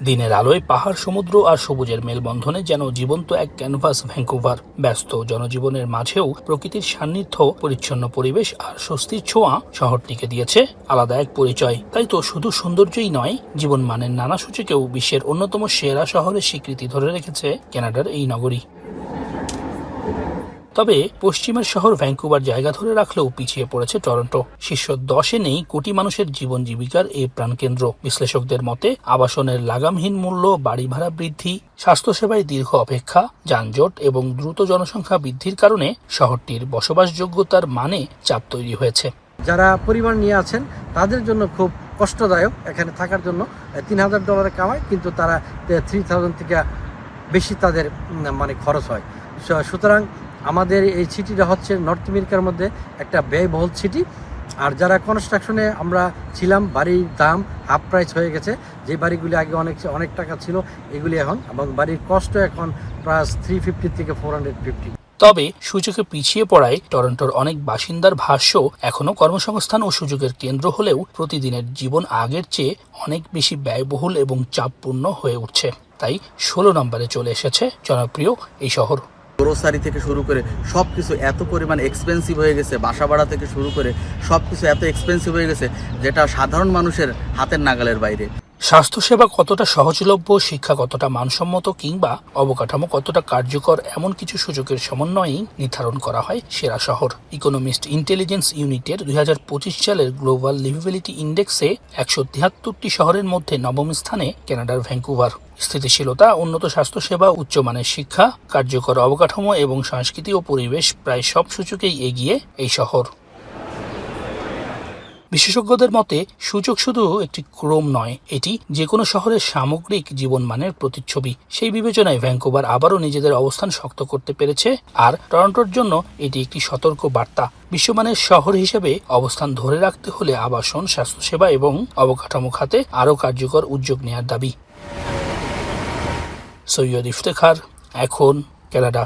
দিনের আলোয় পাহাড়, সমুদ্র আর সবুজের মেলবন্ধনে যেন জীবন্ত এক ক্যানভাস ভ্যাঙ্কুভার। ব্যস্ত জনজীবনের মাঝেও প্রকৃতির সান্নিধ্য, পরিচ্ছন্ন পরিবেশ আর স্বস্তির ছোঁয়া শহরটিকে দিয়েছে আলাদা এক পরিচয়। তাই তো শুধু সৌন্দর্যই নয়, জীবনমানের নানা সূচকেও বিশ্বের অন্যতম সেরা শহরের স্বীকৃতি ধরে রেখেছে কানাডার এই নগরী। তবে পশ্চিমের শহর ভ্যাঙ্কুভার জায়গা ধরে রাখলেও পিছিয়ে পড়েছে টরন্টো। শীর্ষ 10-এ নেই কোটি মানুষের জীবন জীবিকার এই প্রাণকেন্দ্র। বিশ্লেষকদের মতে আবাসনের লাগামহীন মূল্য, বাড়ি ভাড়া বৃদ্ধি, স্বাস্থ্যসেবায় দীর্ঘ অপেক্ষা, যানজট এবং দ্রুত জনসংখ্যা বৃদ্ধির কারণে শহরটির বসবাসযোগ্যতার মানে চাপ তৈরি হয়েছে। যারা পরিবার নিয়ে আছেন তাদের জন্য খুব কষ্টদায়ক এখানে থাকার জন্য। $3,000 কামায়, কিন্তু তারা 3,000 থেকে বেশি তাদের খরচ হয়। সুতরাং আমাদের এই সিটিটা হচ্ছে নর্থ আমেরিকার মধ্যে একটা ব্যয়বহুল সিটি। আর যারা কনস্ট্রাকশনে আমরা ছিলাম, বাড়ির দাম হাফ প্রাইস হয়ে গেছে। যে বাড়িগুলি আগে অনেক টাকা ছিল, এগুলি এখন, এবং বাড়ির কষ্ট এখন প্রায় 350 থেকে 450। তবে সূচকে পিছিয়ে পড়ায় টরন্টোর অনেক বাসিন্দার ভাষ্য, এখনও কর্মসংস্থান ও সুযোগের কেন্দ্র হলেও প্রতিদিনের জীবন আগের চেয়ে অনেক বেশি ব্যয়বহুল এবং চাপপূর্ণ হয়ে উঠছে। তাই 16 নম্বরে চলে এসেছে জনপ্রিয় এই শহর। গ্রোসারি থেকে শুরু করে সব কিছু এত পরিমাণ এক্সপেন্সিভ হয়ে গেছে, বাসা ভাড়া থেকে শুরু করে সব কিছু এত এক্সপেন্সিভ হয়ে গেছে, যেটা সাধারণ মানুষের হাতের নাগালের বাইরে। স্বাস্থ্যসেবা কতটা সহজলভ্য, শিক্ষা কতটা মানসম্মত, কিংবা অবকাঠামো কতটা কার্যকর, এমন কিছু সূচকের সমন্বয়েই নির্ধারণ করা হয় সেরা শহর। ইকোনমিস্ট ইন্টেলিজেন্স ইউনিটের 2025 সালের গ্লোবাল লিভেবিলিটি ইন্ডেক্সে 173টি শহরের মধ্যে 9ম স্থানে কানাডার ভ্যাঙ্কুভার। স্থিতিশীলতা, উন্নত স্বাস্থ্যসেবা, উচ্চমানের শিক্ষা, কার্যকর অবকাঠামো এবং সংস্কৃতি ও পরিবেশ, প্রায় সব সূচকেই এগিয়ে এই শহর। বিশেষজ্ঞদের মতে সূচক শুধু একটি ক্রম নয়, এটি যে কোনো শহরের সামগ্রিক জীবনমানের প্রতিচ্ছবি। সেই বিবেচনায় ভ্যাঙ্কুভার আবারও নিজেদের অবস্থান শক্ত করতে পেরেছে, আর টরন্টোর জন্য এটি একটি সতর্ক বার্তা। বিশ্বমানের শহর হিসেবে অবস্থান ধরে রাখতে হলে আবাসন, স্বাস্থ্যসেবা এবং অবকাঠামো খাতে আরও কার্যকর উদ্যোগ নেওয়ার দাবি। সৈয়দ ইফতেখার, এখন কানাডা।